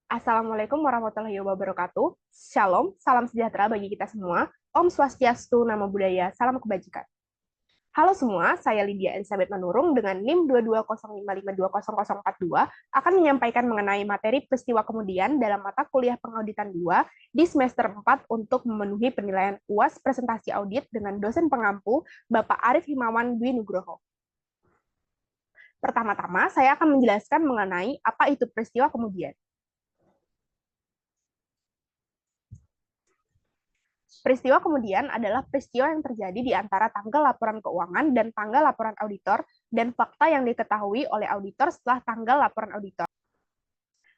Assalamualaikum warahmatullahi wabarakatuh. Shalom, salam sejahtera bagi kita semua. Om Swastiastu, Namo Buddhaya, salam kebajikan. Halo semua, saya Lydia Elizabeth Manurung dengan NIM 22055200042 akan menyampaikan mengenai materi peristiwa kemudian dalam mata kuliah pengauditan 2 di semester 4 untuk memenuhi penilaian UAS presentasi audit dengan dosen pengampu Bapak Arif Himawan Dwi Nugroho. Pertama-tama, saya akan menjelaskan mengenai apa itu peristiwa kemudian. Peristiwa kemudian adalah peristiwa yang terjadi di antara tanggal laporan keuangan dan tanggal laporan auditor dan fakta yang diketahui oleh auditor setelah tanggal laporan auditor.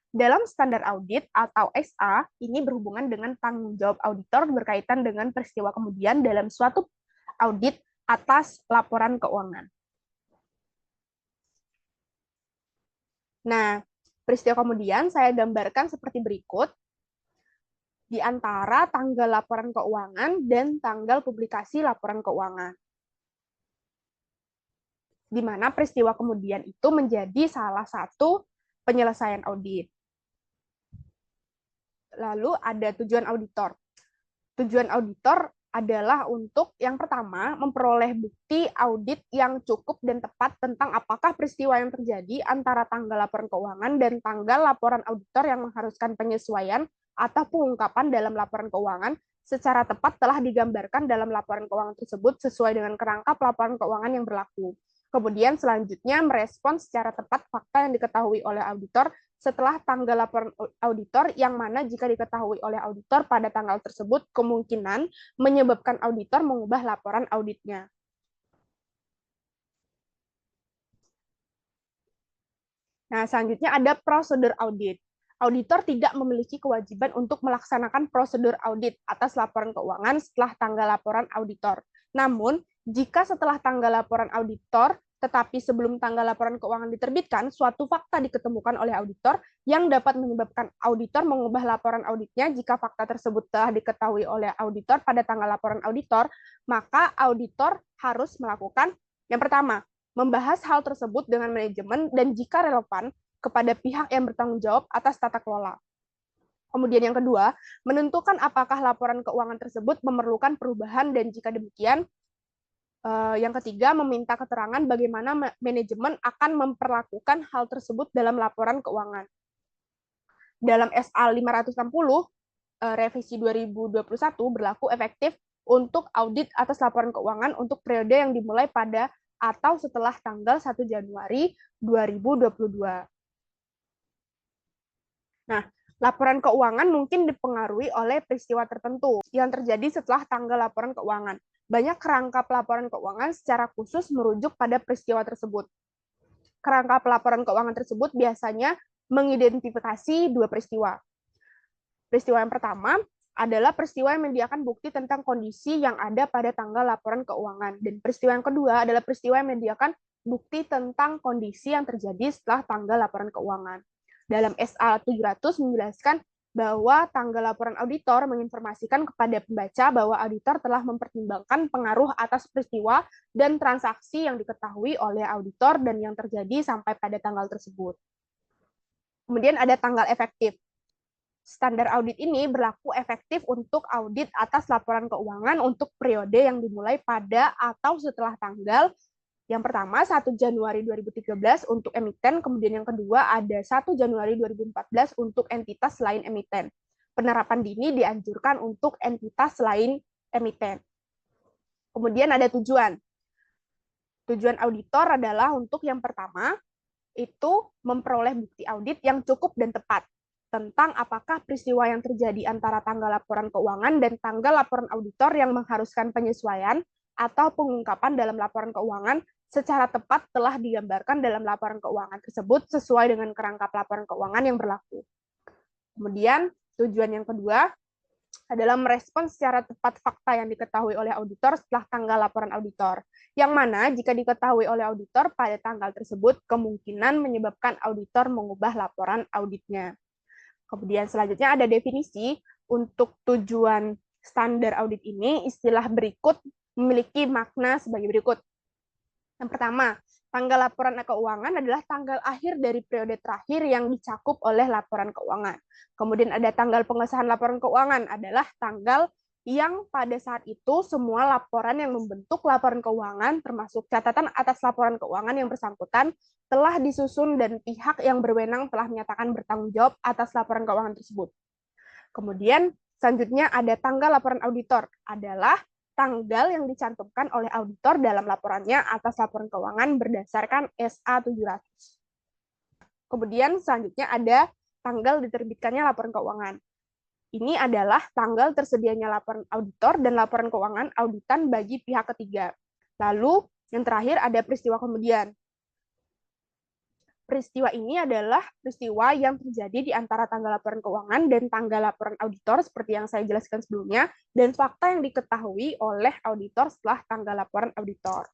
Dalam standar audit atau SA, ini berhubungan dengan tanggung jawab auditor berkaitan dengan peristiwa kemudian dalam suatu audit atas laporan keuangan. Nah, peristiwa kemudian saya gambarkan seperti berikut. Di antara tanggal laporan keuangan dan tanggal publikasi laporan keuangan. Di mana peristiwa kemudian itu menjadi salah satu penyelesaian audit. Lalu ada tujuan auditor. Tujuan auditor adalah untuk yang pertama memperoleh bukti audit yang cukup dan tepat tentang apakah peristiwa yang terjadi antara tanggal laporan keuangan dan tanggal laporan auditor yang mengharuskan penyesuaian atau pengungkapan dalam laporan keuangan secara tepat telah digambarkan dalam laporan keuangan tersebut sesuai dengan kerangka laporan keuangan yang berlaku. Kemudian selanjutnya merespons secara tepat fakta yang diketahui oleh auditor setelah tanggal laporan auditor yang mana jika diketahui oleh auditor pada tanggal tersebut kemungkinan menyebabkan auditor mengubah laporan auditnya. Nah, selanjutnya ada prosedur audit. Auditor tidak memiliki kewajiban untuk melaksanakan prosedur audit atas laporan keuangan setelah tanggal laporan auditor. Namun, jika setelah tanggal laporan auditor, tetapi sebelum tanggal laporan keuangan diterbitkan, suatu fakta diketemukan oleh auditor yang dapat menyebabkan auditor mengubah laporan auditnya jika fakta tersebut telah diketahui oleh auditor pada tanggal laporan auditor, maka auditor harus melakukan yang pertama, membahas hal tersebut dengan manajemen dan jika relevan, kepada pihak yang bertanggung jawab atas tata kelola. Kemudian yang kedua, menentukan apakah laporan keuangan tersebut memerlukan perubahan dan jika demikian, yang ketiga, meminta keterangan bagaimana manajemen akan memperlakukan hal tersebut dalam laporan keuangan. Dalam SA 560, revisi 2021 berlaku efektif untuk audit atas laporan keuangan untuk periode yang dimulai pada atau setelah tanggal 1 Januari 2022. Nah, laporan keuangan mungkin dipengaruhi oleh peristiwa tertentu yang terjadi setelah tanggal laporan keuangan. Banyak kerangka pelaporan keuangan secara khusus merujuk pada peristiwa tersebut. Kerangka pelaporan keuangan tersebut biasanya mengidentifikasi dua peristiwa. Peristiwa yang pertama adalah peristiwa yang menyediakan bukti tentang kondisi yang ada pada tanggal laporan keuangan. Dan peristiwa yang kedua adalah peristiwa yang menyediakan bukti tentang kondisi yang terjadi setelah tanggal laporan keuangan. Dalam SA 700 menjelaskan bahwa tanggal laporan auditor menginformasikan kepada pembaca bahwa auditor telah mempertimbangkan pengaruh atas peristiwa dan transaksi yang diketahui oleh auditor dan yang terjadi sampai pada tanggal tersebut. Kemudian ada tanggal efektif. Standar audit ini berlaku efektif untuk audit atas laporan keuangan untuk periode yang dimulai pada atau setelah tanggal yang pertama 1 Januari 2013 untuk emiten, kemudian yang kedua ada 1 Januari 2014 untuk entitas lain emiten. Penerapan dini dianjurkan untuk entitas lain emiten. Kemudian ada tujuan. Tujuan auditor adalah untuk yang pertama itu memperoleh bukti audit yang cukup dan tepat tentang apakah peristiwa yang terjadi antara tanggal laporan keuangan dan tanggal laporan auditor yang mengharuskan penyesuaian atau pengungkapan dalam laporan keuangan secara tepat telah digambarkan dalam laporan keuangan tersebut sesuai dengan kerangka laporan keuangan yang berlaku. Kemudian, tujuan yang kedua adalah merespons secara tepat fakta yang diketahui oleh auditor setelah tanggal laporan auditor. Yang mana jika diketahui oleh auditor pada tanggal tersebut, kemungkinan menyebabkan auditor mengubah laporan auditnya. Kemudian selanjutnya ada definisi untuk tujuan standar audit ini, istilah berikut memiliki makna sebagai berikut. Yang pertama, tanggal laporan keuangan adalah tanggal akhir dari periode terakhir yang dicakup oleh laporan keuangan. Kemudian ada tanggal pengesahan laporan keuangan adalah tanggal yang pada saat itu semua laporan yang membentuk laporan keuangan termasuk catatan atas laporan keuangan yang bersangkutan telah disusun dan pihak yang berwenang telah menyatakan bertanggung jawab atas laporan keuangan tersebut. Kemudian selanjutnya ada tanggal laporan auditor adalah tanggal yang dicantumkan oleh auditor dalam laporannya atas laporan keuangan berdasarkan SA 700. Kemudian selanjutnya ada tanggal diterbitkannya laporan keuangan. Ini adalah tanggal tersedianya laporan auditor dan laporan keuangan auditan bagi pihak ketiga. Lalu yang terakhir ada peristiwa kemudian. Peristiwa ini adalah peristiwa yang terjadi di antara tanggal laporan keuangan dan tanggal laporan auditor seperti yang saya jelaskan sebelumnya, dan fakta yang diketahui oleh auditor setelah tanggal laporan auditor.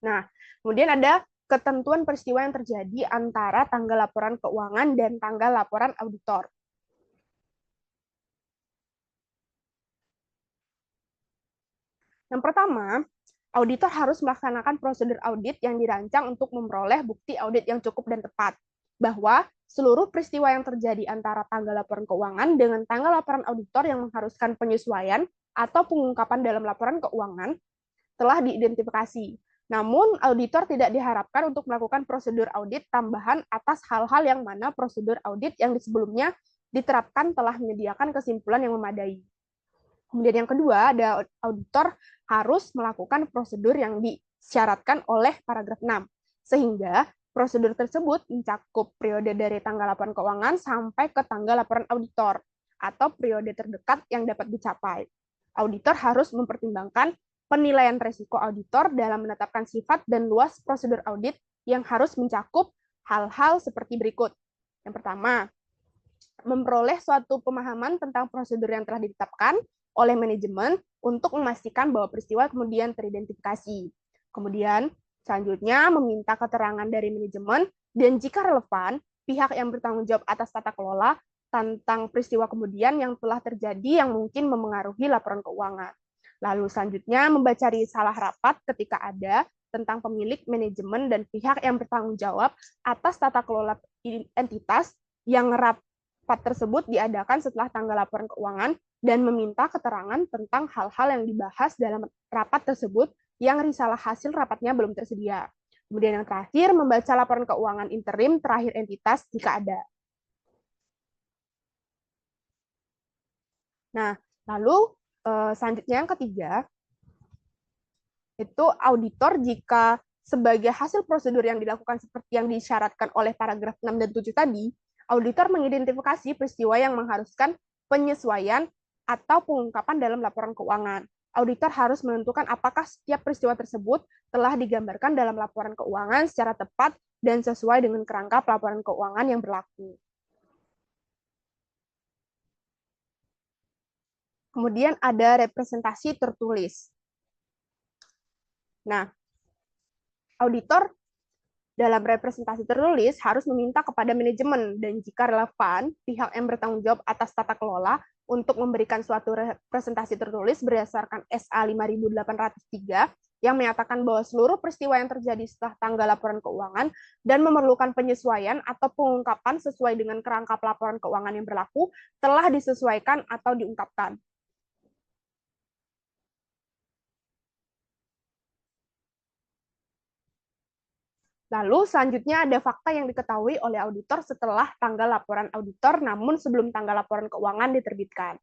Nah, kemudian ada ketentuan peristiwa yang terjadi antara tanggal laporan keuangan dan tanggal laporan auditor. Yang pertama, auditor harus melaksanakan prosedur audit yang dirancang untuk memperoleh bukti audit yang cukup dan tepat, bahwa seluruh peristiwa yang terjadi antara tanggal laporan keuangan dengan tanggal laporan auditor yang mengharuskan penyesuaian atau pengungkapan dalam laporan keuangan telah diidentifikasi. Namun, auditor tidak diharapkan untuk melakukan prosedur audit tambahan atas hal-hal yang mana prosedur audit yang sebelumnya diterapkan telah menyediakan kesimpulan yang memadai. Kemudian yang kedua, ada auditor harus melakukan prosedur yang disyaratkan oleh paragraf 6, sehingga prosedur tersebut mencakup periode dari tanggal laporan keuangan sampai ke tanggal laporan auditor, atau periode terdekat yang dapat dicapai. Auditor harus mempertimbangkan penilaian risiko auditor dalam menetapkan sifat dan luas prosedur audit yang harus mencakup hal-hal seperti berikut. Yang pertama, memperoleh suatu pemahaman tentang prosedur yang telah ditetapkan oleh manajemen untuk memastikan bahwa peristiwa kemudian teridentifikasi. Kemudian, selanjutnya meminta keterangan dari manajemen dan jika relevan, pihak yang bertanggung jawab atas tata kelola tentang peristiwa kemudian yang telah terjadi yang mungkin memengaruhi laporan keuangan. Lalu selanjutnya membaca risalah rapat ketika ada tentang pemilik, manajemen, dan pihak yang bertanggung jawab atas tata kelola entitas yang rapat tersebut diadakan setelah tanggal laporan keuangan dan meminta keterangan tentang hal-hal yang dibahas dalam rapat tersebut yang risalah hasil rapatnya belum tersedia. Kemudian yang terakhir, membaca laporan keuangan interim terakhir entitas jika ada. Nah, lalu selanjutnya yang ketiga, itu auditor jika sebagai hasil prosedur yang dilakukan seperti yang disyaratkan oleh paragraf 6 dan 7 tadi, auditor mengidentifikasi peristiwa yang mengharuskan penyesuaian atau pengungkapan dalam laporan keuangan. Auditor harus menentukan apakah setiap peristiwa tersebut telah digambarkan dalam laporan keuangan secara tepat dan sesuai dengan kerangka pelaporan keuangan yang berlaku. Kemudian ada representasi tertulis. Nah, auditor dalam representasi tertulis harus meminta kepada manajemen dan jika relevan, pihak yang bertanggung jawab atas tata kelola untuk memberikan suatu representasi tertulis berdasarkan SA 5803 yang menyatakan bahwa seluruh peristiwa yang terjadi setelah tanggal laporan keuangan dan memerlukan penyesuaian atau pengungkapan sesuai dengan kerangka pelaporan keuangan yang berlaku telah disesuaikan atau diungkapkan. Lalu selanjutnya ada fakta yang diketahui oleh auditor setelah tanggal laporan auditor namun sebelum tanggal laporan keuangan diterbitkan.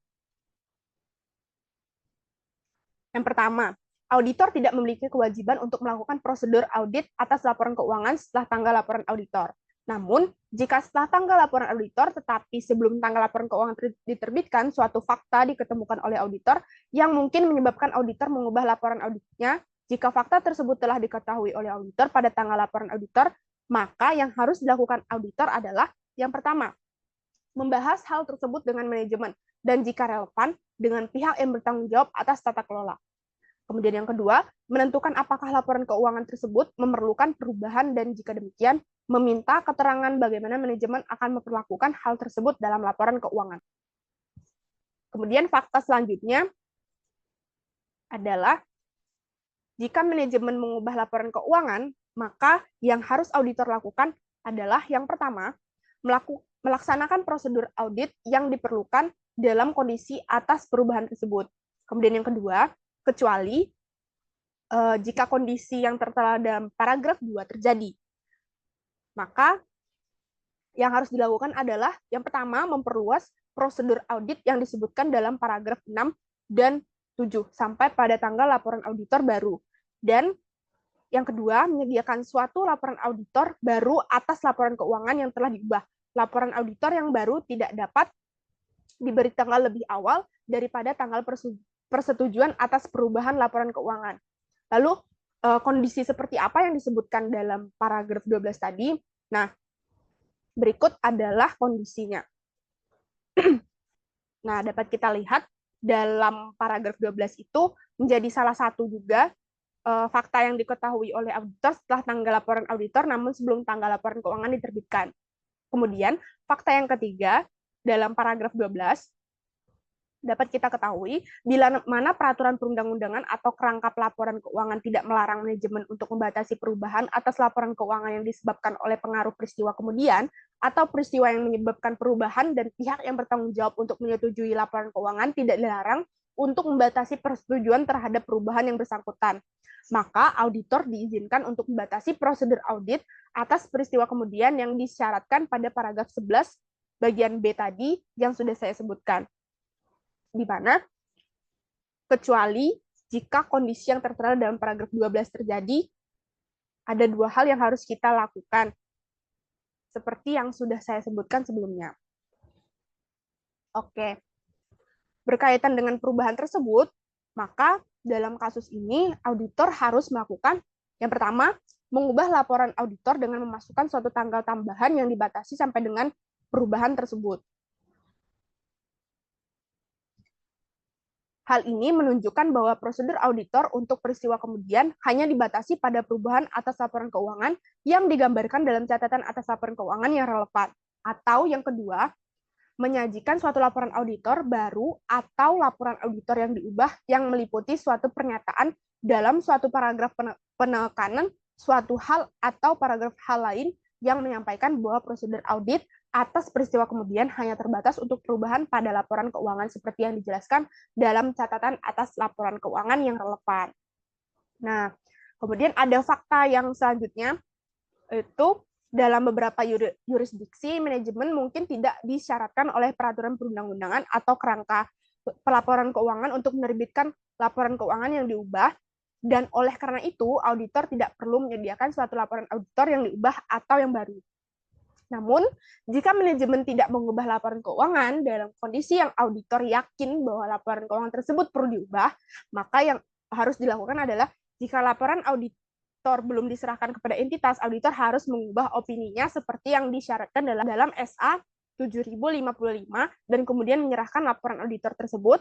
Yang pertama, auditor tidak memiliki kewajiban untuk melakukan prosedur audit atas laporan keuangan setelah tanggal laporan auditor. Namun, jika setelah tanggal laporan auditor tetapi sebelum tanggal laporan keuangan diterbitkan, suatu fakta diketemukan oleh auditor yang mungkin menyebabkan auditor mengubah laporan auditnya. Jika fakta tersebut telah diketahui oleh auditor pada tanggal laporan auditor, maka yang harus dilakukan auditor adalah yang pertama, membahas hal tersebut dengan manajemen dan jika relevan dengan pihak yang bertanggung jawab atas tata kelola. Kemudian yang kedua, menentukan apakah laporan keuangan tersebut memerlukan perubahan dan jika demikian, meminta keterangan bagaimana manajemen akan memperlakukan hal tersebut dalam laporan keuangan. Kemudian fakta selanjutnya adalah Jika manajemen mengubah laporan keuangan, maka yang harus auditor lakukan adalah yang pertama, melaksanakan prosedur audit yang diperlukan dalam kondisi atas perubahan tersebut. Kemudian yang kedua, kecuali jika kondisi yang tertera dalam paragraf 2 terjadi. Maka yang harus dilakukan adalah yang pertama, memperluas prosedur audit yang disebutkan dalam paragraf 6 dan 7 sampai pada tanggal laporan auditor baru. Dan yang kedua, menyediakan suatu laporan auditor baru atas laporan keuangan yang telah diubah. Laporan auditor yang baru tidak dapat diberi tanggal lebih awal daripada tanggal persetujuan atas perubahan laporan keuangan. Lalu, kondisi seperti apa yang disebutkan dalam paragraf 12 tadi? Nah, berikut adalah kondisinya. Nah, dapat kita lihat dalam paragraf 12 itu menjadi salah satu juga fakta yang diketahui oleh auditor setelah tanggal laporan auditor namun sebelum tanggal laporan keuangan diterbitkan. Kemudian, fakta yang ketiga dalam paragraf 12 dapat kita ketahui bila mana peraturan perundang-undangan atau kerangka pelaporan keuangan tidak melarang manajemen untuk membatasi perubahan atas laporan keuangan yang disebabkan oleh pengaruh peristiwa kemudian atau peristiwa yang menyebabkan perubahan dan pihak yang bertanggung jawab untuk menyetujui laporan keuangan tidak dilarang untuk membatasi persetujuan terhadap perubahan yang bersangkutan. Maka auditor diizinkan untuk membatasi prosedur audit atas peristiwa kemudian yang disyaratkan pada paragraf 11 bagian B tadi yang sudah saya sebutkan. Di mana kecuali jika kondisi yang tertera dalam paragraf 12 terjadi, ada dua hal yang harus kita lakukan, seperti yang sudah saya sebutkan sebelumnya. Oke, berkaitan dengan perubahan tersebut, maka dalam kasus ini, auditor harus melakukan, yang pertama, mengubah laporan auditor dengan memasukkan suatu tanggal tambahan yang dibatasi sampai dengan perubahan tersebut. Hal ini menunjukkan bahwa prosedur auditor untuk peristiwa kemudian hanya dibatasi pada perubahan atas laporan keuangan yang digambarkan dalam catatan atas laporan keuangan yang relevan. Atau yang kedua, menyajikan suatu laporan auditor baru atau laporan auditor yang diubah yang meliputi suatu pernyataan dalam suatu paragraf penekanan suatu hal atau paragraf hal lain yang menyampaikan bahwa prosedur audit atas peristiwa kemudian hanya terbatas untuk perubahan pada laporan keuangan seperti yang dijelaskan dalam catatan atas laporan keuangan yang relevan. Nah, kemudian ada fakta yang selanjutnya, itu dalam beberapa yurisdiksi, manajemen mungkin tidak disyaratkan oleh peraturan perundang-undangan atau kerangka pelaporan keuangan untuk menerbitkan laporan keuangan yang diubah, dan oleh karena itu, auditor tidak perlu menyediakan suatu laporan auditor yang diubah atau yang baru. Namun, jika manajemen tidak mengubah laporan keuangan dalam kondisi yang auditor yakin bahwa laporan keuangan tersebut perlu diubah, maka yang harus dilakukan adalah jika laporan auditor belum diserahkan kepada entitas, auditor harus mengubah opininya seperti yang disyaratkan dalam SA 7055 dan kemudian menyerahkan laporan auditor tersebut,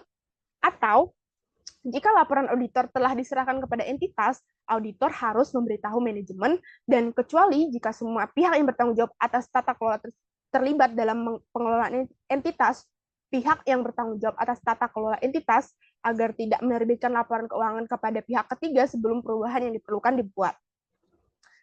atau jika laporan auditor telah diserahkan kepada entitas, auditor harus memberitahu manajemen, dan kecuali jika semua pihak yang bertanggung jawab atas tata kelola terlibat dalam pengelolaan entitas, pihak yang bertanggung jawab atas tata kelola entitas agar tidak menerbitkan laporan keuangan kepada pihak ketiga sebelum perubahan yang diperlukan dibuat.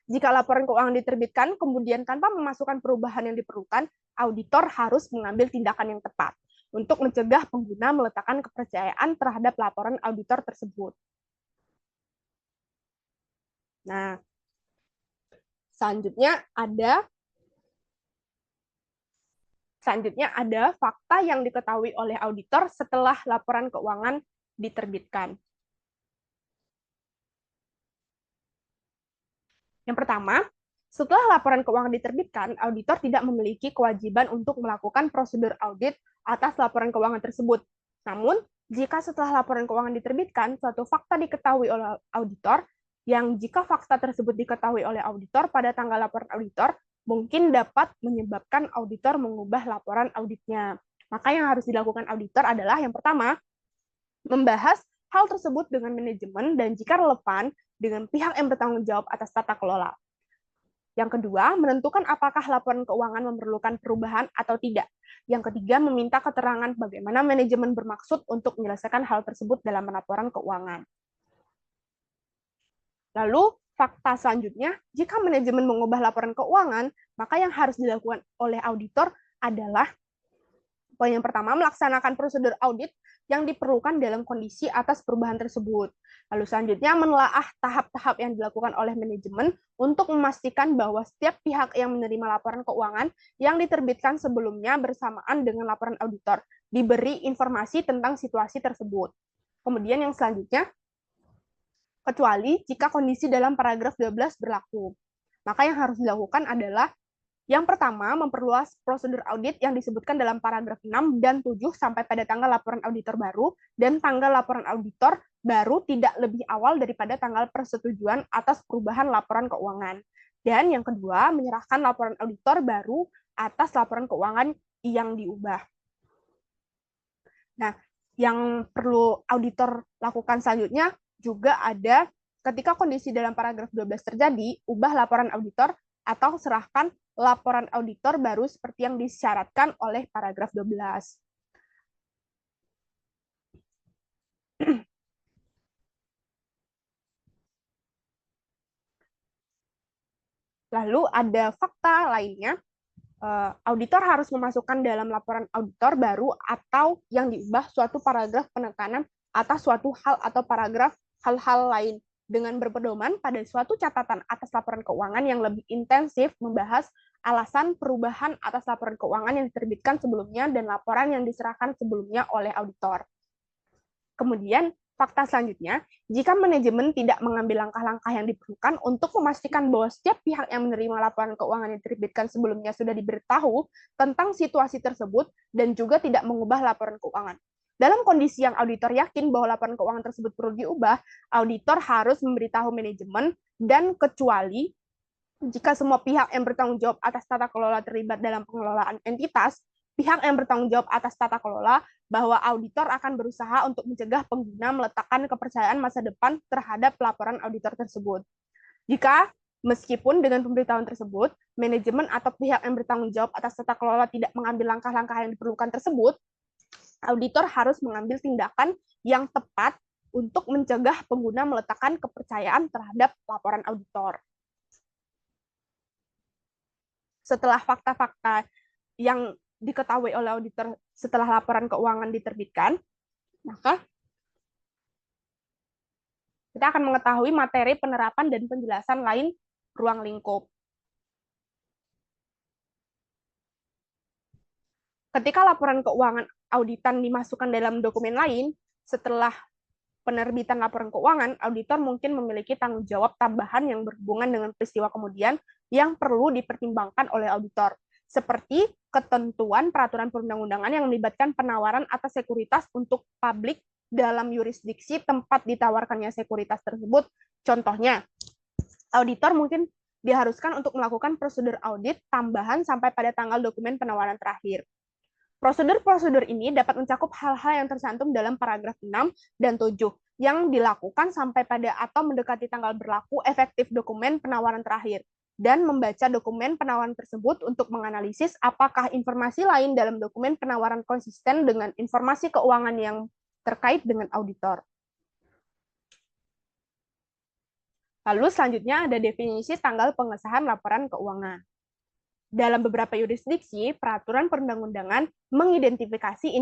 Jika laporan keuangan diterbitkan, kemudian tanpa memasukkan perubahan yang diperlukan, auditor harus mengambil tindakan yang tepat untuk mencegah pengguna meletakkan kepercayaan terhadap laporan auditor tersebut. Nah, selanjutnya ada fakta yang diketahui oleh auditor setelah laporan keuangan diterbitkan. Yang pertama, setelah laporan keuangan diterbitkan, auditor tidak memiliki kewajiban untuk melakukan prosedur audit atas laporan keuangan tersebut. Namun, jika setelah laporan keuangan diterbitkan, suatu fakta diketahui oleh auditor, yang jika fakta tersebut diketahui oleh auditor pada tanggal laporan auditor, mungkin dapat menyebabkan auditor mengubah laporan auditnya. Maka yang harus dilakukan auditor adalah yang pertama, membahas hal tersebut dengan manajemen dan jika relevan, dengan pihak yang bertanggung jawab atas tata kelola. Yang kedua, menentukan apakah laporan keuangan memerlukan perubahan atau tidak. Yang ketiga, meminta keterangan bagaimana manajemen bermaksud untuk menyelesaikan hal tersebut dalam laporan keuangan. Lalu, fakta selanjutnya, jika manajemen mengubah laporan keuangan, maka yang harus dilakukan oleh auditor adalah poin yang pertama, melaksanakan prosedur audit yang diperlukan dalam kondisi atas perubahan tersebut. Lalu selanjutnya, menelaah tahap-tahap yang dilakukan oleh manajemen untuk memastikan bahwa setiap pihak yang menerima laporan keuangan yang diterbitkan sebelumnya bersamaan dengan laporan auditor diberi informasi tentang situasi tersebut. Kemudian yang selanjutnya, kecuali jika kondisi dalam paragraf 12 berlaku. Maka yang harus dilakukan adalah yang pertama, memperluas prosedur audit yang disebutkan dalam paragraf 6 dan 7 sampai pada tanggal laporan auditor baru, dan tanggal laporan auditor baru tidak lebih awal daripada tanggal persetujuan atas perubahan laporan keuangan. Dan yang kedua, menyerahkan laporan auditor baru atas laporan keuangan yang diubah. Nah, yang perlu auditor lakukan selanjutnya juga ada ketika kondisi dalam paragraf 12 terjadi, ubah laporan auditor atau serahkan laporan auditor baru seperti yang disyaratkan oleh paragraf 12. Lalu ada fakta lainnya, auditor harus memasukkan dalam laporan auditor baru atau yang diubah suatu paragraf penekanan atas suatu hal atau paragraf hal-hal lain dengan berpedoman pada suatu catatan atas laporan keuangan yang lebih intensif membahas alasan perubahan atas laporan keuangan yang diterbitkan sebelumnya dan laporan yang diserahkan sebelumnya oleh auditor. Kemudian, fakta selanjutnya, jika manajemen tidak mengambil langkah-langkah yang diperlukan untuk memastikan bahwa setiap pihak yang menerima laporan keuangan yang diterbitkan sebelumnya sudah diberitahu tentang situasi tersebut dan juga tidak mengubah laporan keuangan. Dalam kondisi yang auditor yakin bahwa laporan keuangan tersebut perlu diubah, auditor harus memberitahu manajemen dan kecuali jika semua pihak yang bertanggung jawab atas tata kelola terlibat dalam pengelolaan entitas, pihak yang bertanggung jawab atas tata kelola bahwa auditor akan berusaha untuk mencegah pengguna meletakkan kepercayaan masa depan terhadap laporan auditor tersebut. Jika meskipun dengan pemberitahuan tersebut, manajemen atau pihak yang bertanggung jawab atas tata kelola tidak mengambil langkah-langkah yang diperlukan tersebut, auditor harus mengambil tindakan yang tepat untuk mencegah pengguna meletakkan kepercayaan terhadap laporan auditor. Setelah fakta-fakta yang diketahui oleh auditor setelah laporan keuangan diterbitkan, maka kita akan mengetahui materi penerapan dan penjelasan lain ruang lingkup. Ketika laporan keuangan auditan dimasukkan dalam dokumen lain, setelah penerbitan laporan keuangan, auditor mungkin memiliki tanggung jawab tambahan yang berhubungan dengan peristiwa kemudian yang perlu dipertimbangkan oleh auditor, seperti ketentuan peraturan perundang-undangan yang melibatkan penawaran atas sekuritas untuk publik dalam yurisdiksi tempat ditawarkannya sekuritas tersebut. Contohnya, auditor mungkin diharuskan untuk melakukan prosedur audit tambahan sampai pada tanggal dokumen penawaran terakhir. Prosedur-prosedur ini dapat mencakup hal-hal yang tercantum dalam paragraf 6 dan 7 yang dilakukan sampai pada atau mendekati tanggal berlaku efektif dokumen penawaran terakhir dan membaca dokumen penawaran tersebut untuk menganalisis apakah informasi lain dalam dokumen penawaran konsisten dengan informasi keuangan yang terkait dengan auditor. Lalu selanjutnya ada definisi tanggal pengesahan laporan keuangan. Dalam beberapa yurisdiksi, peraturan perundang-undangan mengidentifikasi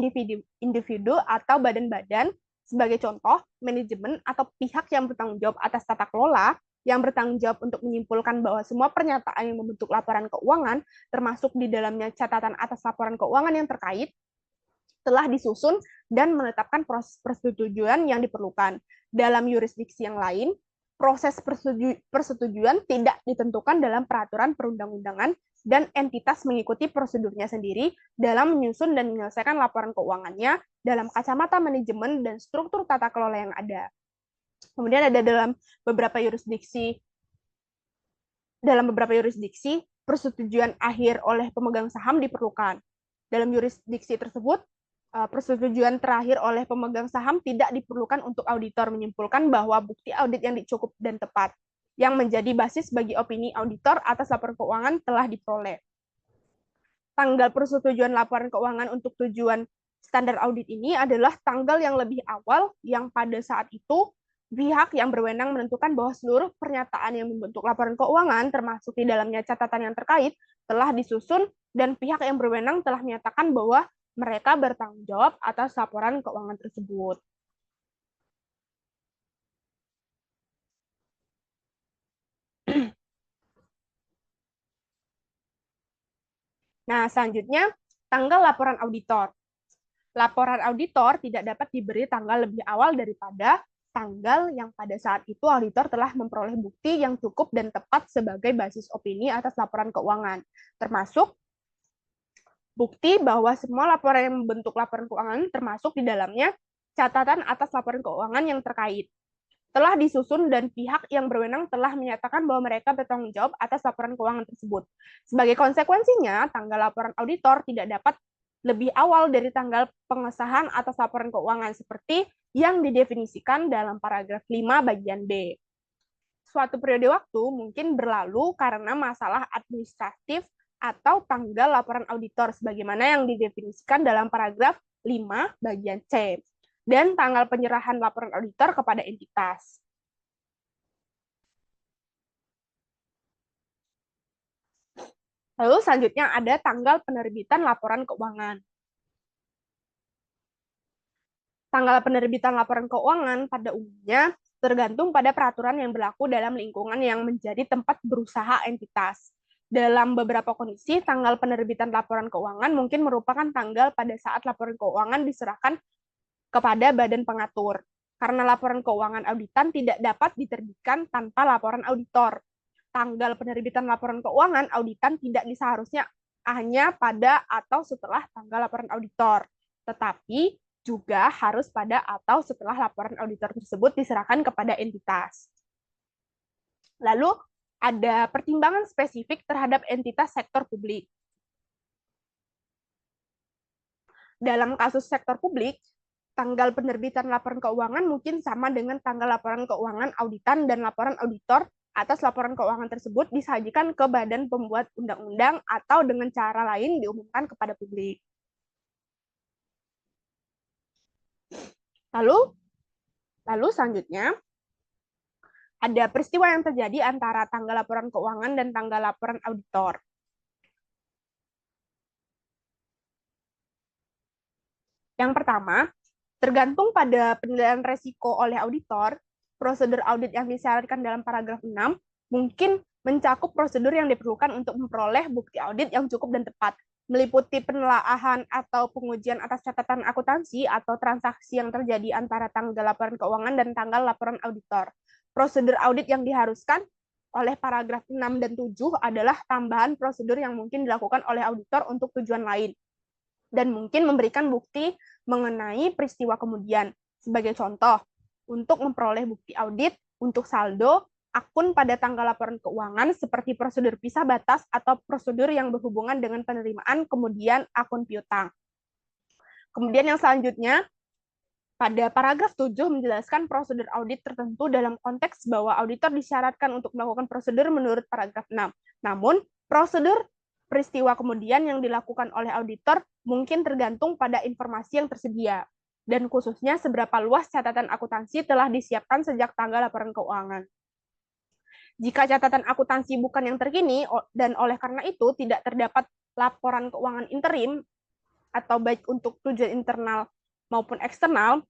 individu atau badan-badan, sebagai contoh, manajemen atau pihak yang bertanggung jawab atas tata kelola, yang bertanggung jawab untuk menyimpulkan bahwa semua pernyataan yang membentuk laporan keuangan, termasuk di dalamnya catatan atas laporan keuangan yang terkait, telah disusun dan menetapkan proses persetujuan yang diperlukan. Dalam yurisdiksi yang lain, proses persetujuan tidak ditentukan dalam peraturan perundang-undangan dan entitas mengikuti prosedurnya sendiri dalam menyusun dan menyelesaikan laporan keuangannya dalam kacamata manajemen dan struktur tata kelola yang ada. Kemudian ada dalam beberapa yurisdiksi, persetujuan akhir oleh pemegang saham diperlukan. Dalam yurisdiksi tersebut, persetujuan terakhir oleh pemegang saham tidak diperlukan untuk auditor menyimpulkan bahwa bukti audit yang cukup dan tepat yang menjadi basis bagi opini auditor atas laporan keuangan telah diperoleh. Tanggal persetujuan laporan keuangan untuk tujuan standar audit ini adalah tanggal yang lebih awal yang pada saat itu Pihak yang berwenang menentukan bahwa seluruh pernyataan yang membentuk laporan keuangan, termasuk di dalamnya catatan yang terkait, telah disusun dan pihak yang berwenang telah menyatakan bahwa mereka bertanggung jawab atas laporan keuangan tersebut. Nah, selanjutnya, tanggal laporan auditor. Laporan auditor tidak dapat diberi tanggal lebih awal daripada tanggal yang pada saat itu auditor telah memperoleh bukti yang cukup dan tepat sebagai basis opini atas laporan keuangan, termasuk bukti bahwa semua laporan yang membentuk laporan keuangan termasuk di dalamnya catatan atas laporan keuangan yang terkait telah disusun dan pihak yang berwenang telah menyatakan bahwa mereka bertanggung jawab atas laporan keuangan tersebut. Sebagai konsekuensinya, tanggal laporan auditor tidak dapat lebih awal dari tanggal pengesahan atas laporan keuangan seperti yang didefinisikan dalam paragraf 5 bagian B. Suatu periode waktu mungkin berlalu karena masalah administratif atau tanggal laporan auditor sebagaimana yang didefinisikan dalam paragraf 5 bagian C dan tanggal penyerahan laporan auditor kepada entitas. Lalu selanjutnya ada tanggal penerbitan laporan keuangan. Tanggal penerbitan laporan keuangan pada umumnya tergantung pada peraturan yang berlaku dalam lingkungan yang menjadi tempat berusaha entitas. Dalam beberapa kondisi, tanggal penerbitan laporan keuangan mungkin merupakan tanggal pada saat laporan keuangan diserahkan kepada badan pengatur. Karena laporan keuangan auditan tidak dapat diterbitkan tanpa laporan auditor. Tanggal penerbitan laporan keuangan auditan tidak seharusnya hanya pada atau setelah tanggal laporan auditor, tetapi juga harus pada atau setelah laporan auditor tersebut diserahkan kepada entitas. Lalu ada pertimbangan spesifik terhadap entitas sektor publik. Dalam kasus sektor publik, tanggal penerbitan laporan keuangan mungkin sama dengan tanggal laporan keuangan auditan dan laporan auditor atas laporan keuangan tersebut disajikan ke badan pembuat undang-undang atau dengan cara lain diumumkan kepada publik. Lalu selanjutnya ada peristiwa yang terjadi antara tanggal laporan keuangan dan tanggal laporan auditor. Yang pertama, tergantung pada penilaian resiko oleh auditor, prosedur audit yang disyaratkan dalam paragraf 6 mungkin mencakup prosedur yang diperlukan untuk memperoleh bukti audit yang cukup dan tepat, meliputi penelaahan atau pengujian atas catatan akuntansi atau transaksi yang terjadi antara tanggal laporan keuangan dan tanggal laporan auditor. Prosedur audit yang diharuskan oleh paragraf 6 dan 7 adalah tambahan prosedur yang mungkin dilakukan oleh auditor untuk tujuan lain, dan mungkin memberikan bukti mengenai peristiwa kemudian. Sebagai contoh, untuk memperoleh bukti audit untuk saldo akun pada tanggal laporan keuangan seperti prosedur pisah batas atau prosedur yang berhubungan dengan penerimaan kemudian akun piutang. Kemudian yang selanjutnya, pada paragraf 7 menjelaskan prosedur audit tertentu dalam konteks bahwa auditor disyaratkan untuk melakukan prosedur menurut paragraf 6. Namun, prosedur peristiwa kemudian yang dilakukan oleh auditor mungkin tergantung pada informasi yang tersedia, dan khususnya seberapa luas catatan akuntansi telah disiapkan sejak tanggal laporan keuangan. Jika catatan akuntansi bukan yang terkini, dan oleh karena itu tidak terdapat laporan keuangan interim, atau baik untuk tujuan internal maupun eksternal,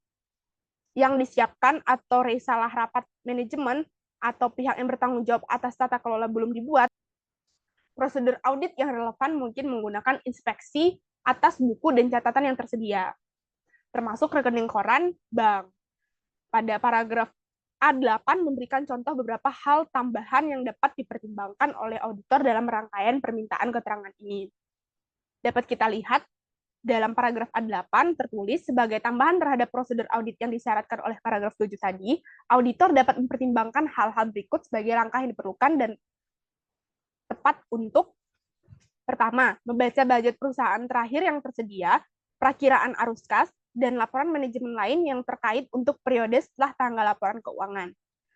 yang disiapkan atau risalah rapat manajemen atau pihak yang bertanggung jawab atas tata kelola belum dibuat, prosedur audit yang relevan mungkin menggunakan inspeksi atas buku dan catatan yang tersedia, termasuk rekening koran bank. Pada paragraf A8 memberikan contoh beberapa hal tambahan yang dapat dipertimbangkan oleh auditor dalam rangkaian permintaan keterangan ini. Dapat kita lihat dalam paragraf A8 tertulis sebagai tambahan terhadap prosedur audit yang disyaratkan oleh paragraf 7 tadi, auditor dapat mempertimbangkan hal-hal berikut sebagai langkah yang diperlukan dan tepat untuk: pertama, membaca budget perusahaan terakhir yang tersedia, perakiraan arus kas, dan laporan manajemen lain yang terkait untuk periode setelah tanggal laporan keuangan.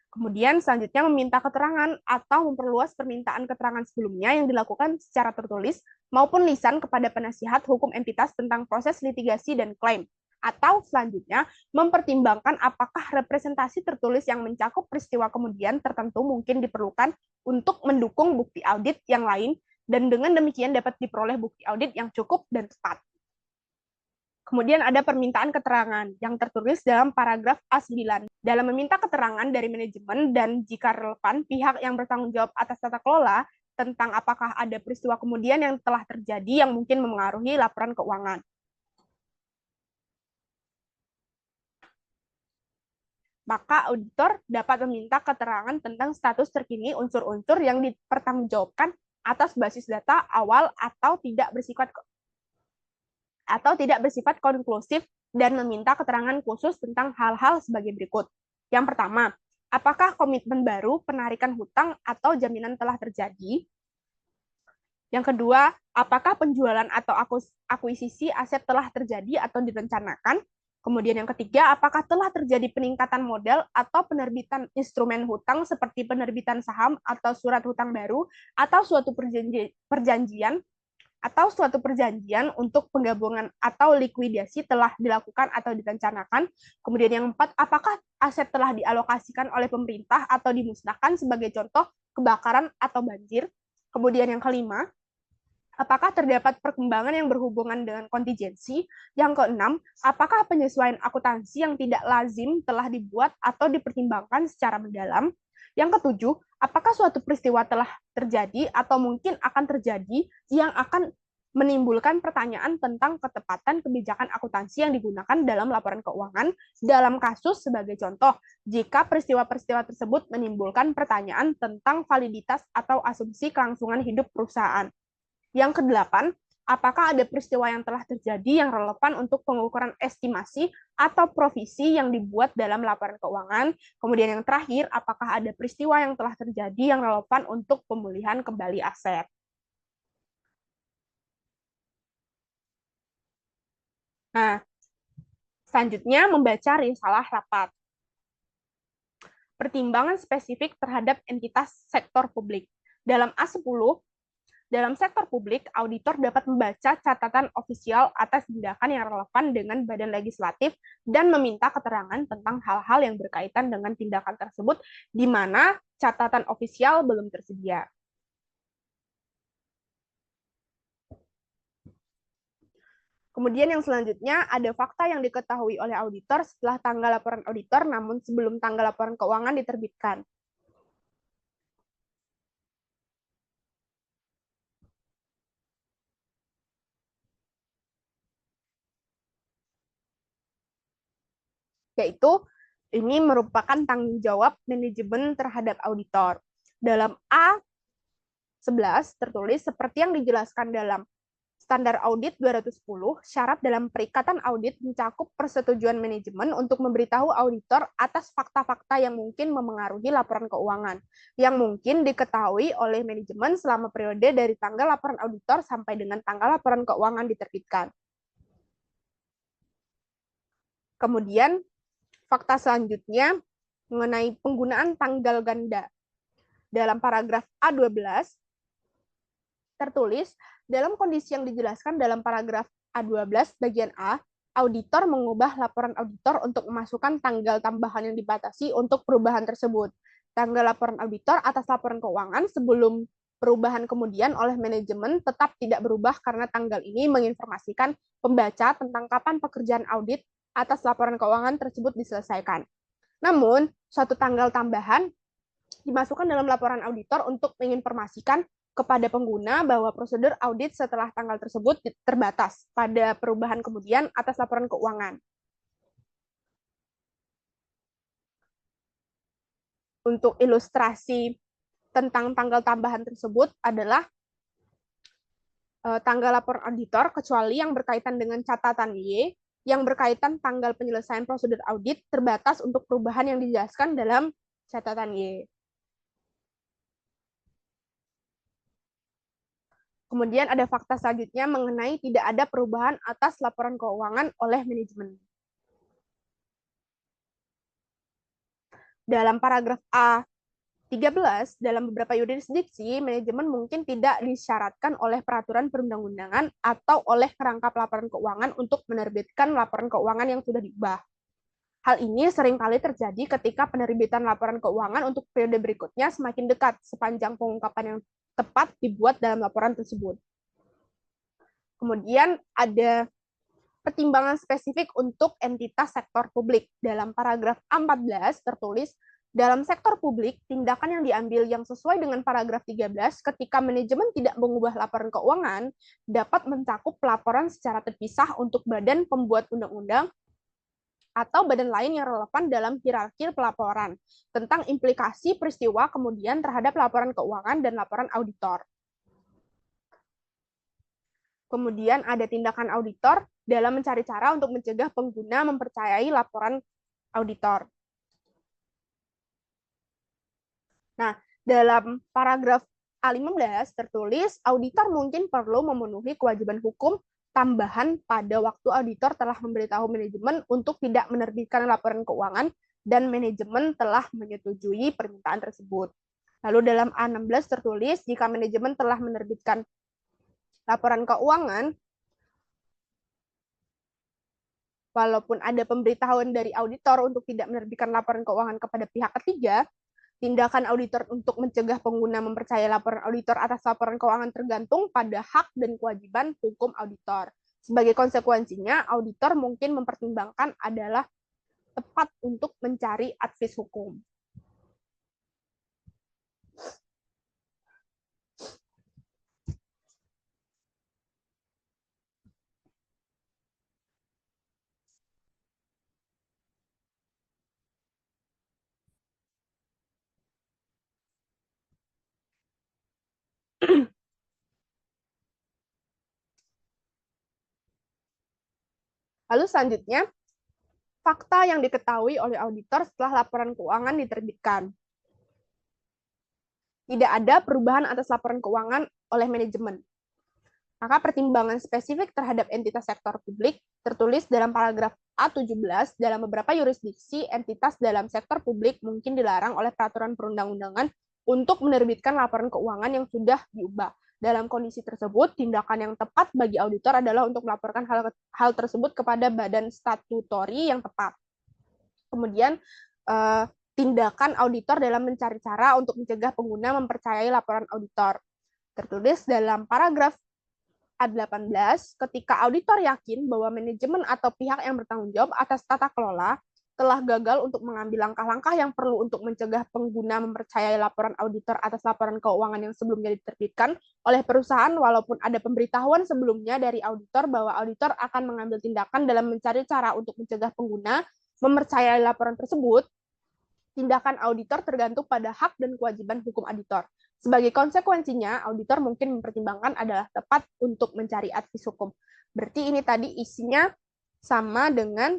Kemudian selanjutnya meminta keterangan atau memperluas permintaan keterangan sebelumnya yang dilakukan secara tertulis maupun lisan kepada penasihat hukum entitas tentang proses litigasi dan klaim, Atau selanjutnya, mempertimbangkan apakah representasi tertulis yang mencakup peristiwa kemudian tertentu mungkin diperlukan untuk mendukung bukti audit yang lain, dan dengan demikian dapat diperoleh bukti audit yang cukup dan tepat. Kemudian ada permintaan keterangan yang tertulis dalam paragraf A9. Dalam meminta keterangan dari manajemen dan jika relevan, pihak yang bertanggung jawab atas tata kelola tentang apakah ada peristiwa kemudian yang telah terjadi yang mungkin memengaruhi laporan keuangan. Maka auditor dapat meminta keterangan tentang status terkini unsur-unsur yang dipertanggungjawabkan atas basis data awal atau tidak bersifat konklusif dan meminta keterangan khusus tentang hal-hal sebagai berikut. Yang pertama, apakah komitmen baru, penarikan hutang, atau jaminan telah terjadi? Yang kedua, apakah penjualan atau akuisisi aset telah terjadi atau direncanakan? Kemudian yang ketiga, apakah telah terjadi peningkatan modal atau penerbitan instrumen hutang seperti penerbitan saham atau surat hutang baru, atau suatu perjanjian untuk penggabungan atau likuidasi telah dilakukan atau direncanakan. Kemudian yang keempat, apakah aset telah dialokasikan oleh pemerintah atau dimusnahkan, sebagai contoh kebakaran atau banjir. Kemudian yang kelima, apakah terdapat perkembangan yang berhubungan dengan kontingensi. Yang keenam, apakah penyesuaian akuntansi yang tidak lazim telah dibuat atau dipertimbangkan secara mendalam. Yang ketujuh, apakah suatu peristiwa telah terjadi atau mungkin akan terjadi yang akan menimbulkan pertanyaan tentang ketepatan kebijakan akuntansi yang digunakan dalam laporan keuangan dalam kasus sebagai contoh, jika peristiwa-peristiwa tersebut menimbulkan pertanyaan tentang validitas atau asumsi kelangsungan hidup perusahaan. Yang kedelapan, apakah ada peristiwa yang telah terjadi yang relevan untuk pengukuran estimasi atau provisi yang dibuat dalam laporan keuangan. Kemudian yang terakhir, apakah ada peristiwa yang telah terjadi yang relevan untuk pemulihan kembali aset. Nah, selanjutnya membaca risalah rapat. Pertimbangan spesifik terhadap entitas sektor publik. Dalam A10, dalam sektor publik, auditor dapat membaca catatan ofisial atas tindakan yang relevan dengan badan legislatif dan meminta keterangan tentang hal-hal yang berkaitan dengan tindakan tersebut di mana catatan ofisial belum tersedia. Kemudian yang selanjutnya ada fakta yang diketahui oleh auditor setelah tanggal laporan auditor namun sebelum tanggal laporan keuangan diterbitkan. Yaitu ini merupakan tanggung jawab manajemen terhadap auditor. Dalam A11 tertulis seperti yang dijelaskan dalam Standar Audit 210, syarat dalam perikatan audit mencakup persetujuan manajemen untuk memberitahu auditor atas fakta-fakta yang mungkin memengaruhi laporan keuangan, yang mungkin diketahui oleh manajemen selama periode dari tanggal laporan auditor sampai dengan tanggal laporan keuangan diterbitkan. Kemudian, fakta selanjutnya mengenai penggunaan tanggal ganda. Dalam paragraf A12, tertulis, dalam kondisi yang dijelaskan dalam paragraf A12 bagian A, auditor mengubah laporan auditor untuk memasukkan tanggal tambahan yang dibatasi untuk perubahan tersebut. Tanggal laporan auditor atas laporan keuangan sebelum perubahan kemudian oleh manajemen tetap tidak berubah karena tanggal ini menginformasikan pembaca tentang kapan pekerjaan audit atas laporan keuangan tersebut diselesaikan. Namun, suatu tanggal tambahan dimasukkan dalam laporan auditor untuk menginformasikan kepada pengguna bahwa prosedur audit setelah tanggal tersebut terbatas pada perubahan kemudian atas laporan keuangan. Untuk ilustrasi tentang tanggal tambahan tersebut adalah tanggal laporan auditor, kecuali yang berkaitan dengan catatan Y, yang berkaitan tanggal penyelesaian prosedur audit terbatas untuk perubahan yang dijelaskan dalam catatan Y. Kemudian ada fakta selanjutnya mengenai tidak ada perubahan atas laporan keuangan oleh manajemen. Dalam paragraf A 13, dalam beberapa yurisdiksi, manajemen mungkin tidak disyaratkan oleh peraturan perundang-undangan atau oleh kerangka laporan keuangan untuk menerbitkan laporan keuangan yang sudah diubah. Hal ini seringkali terjadi ketika penerbitan laporan keuangan untuk periode berikutnya semakin dekat sepanjang pengungkapan yang tepat dibuat dalam laporan tersebut. Kemudian ada pertimbangan spesifik untuk entitas sektor publik. Dalam paragraf 14 tertulis, dalam sektor publik, tindakan yang diambil yang sesuai dengan paragraf 13 ketika manajemen tidak mengubah laporan keuangan dapat mencakup pelaporan secara terpisah untuk badan pembuat undang-undang atau badan lain yang relevan dalam hierarki pelaporan tentang implikasi peristiwa kemudian terhadap laporan keuangan dan laporan auditor. Kemudian ada tindakan auditor dalam mencari cara untuk mencegah pengguna mempercayai laporan auditor. Nah, dalam paragraf A15 tertulis, auditor mungkin perlu memenuhi kewajiban hukum tambahan pada waktu auditor telah memberitahu manajemen untuk tidak menerbitkan laporan keuangan dan manajemen telah menyetujui permintaan tersebut. Lalu dalam A16 tertulis, jika manajemen telah menerbitkan laporan keuangan, walaupun ada pemberitahuan dari auditor untuk tidak menerbitkan laporan keuangan kepada pihak ketiga, tindakan auditor untuk mencegah pengguna mempercayai laporan auditor atas laporan keuangan tergantung pada hak dan kewajiban hukum auditor. Sebagai konsekuensinya, auditor mungkin mempertimbangkan adalah tepat untuk mencari advis hukum. Lalu selanjutnya, fakta yang diketahui oleh auditor setelah laporan keuangan diterbitkan. Tidak ada perubahan atas laporan keuangan oleh manajemen. Maka pertimbangan spesifik terhadap entitas sektor publik tertulis dalam paragraf A17, dalam beberapa yurisdiksi, entitas dalam sektor publik mungkin dilarang oleh peraturan perundang-undangan untuk menerbitkan laporan keuangan yang sudah diubah. Dalam kondisi tersebut, tindakan yang tepat bagi auditor adalah untuk melaporkan hal tersebut kepada badan statutori yang tepat. Kemudian, tindakan auditor dalam mencari cara untuk mencegah pengguna mempercayai laporan auditor. Tertulis dalam paragraf A18, ketika auditor yakin bahwa manajemen atau pihak yang bertanggung jawab atas tata kelola telah gagal untuk mengambil langkah-langkah yang perlu untuk mencegah pengguna mempercayai laporan auditor atas laporan keuangan yang sebelumnya diterbitkan oleh perusahaan, walaupun ada pemberitahuan sebelumnya dari auditor bahwa auditor akan mengambil tindakan dalam mencari cara untuk mencegah pengguna mempercayai laporan tersebut, tindakan auditor tergantung pada hak dan kewajiban hukum auditor. Sebagai konsekuensinya, auditor mungkin mempertimbangkan adalah tepat untuk mencari advis hukum. Berarti ini tadi isinya sama dengan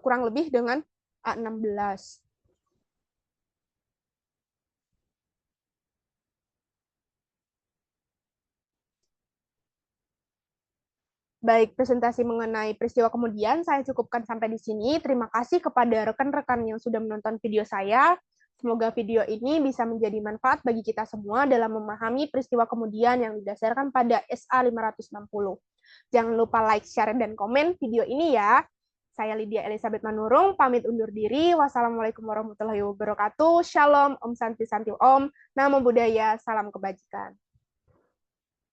kurang lebih dengan A16. Baik, presentasi mengenai peristiwa kemudian saya cukupkan sampai di sini. Terima kasih kepada rekan-rekan yang sudah menonton video saya. Semoga video ini bisa menjadi manfaat bagi kita semua dalam memahami peristiwa kemudian yang didasarkan pada SA 560. Jangan lupa like, share, dan komen video ini ya. Saya Lydia Elizabeth Manurung, pamit undur diri. Wassalamualaikum warahmatullahi wabarakatuh. Shalom, Om Santi Santi Om. Namo Buddhaya, salam kebajikan.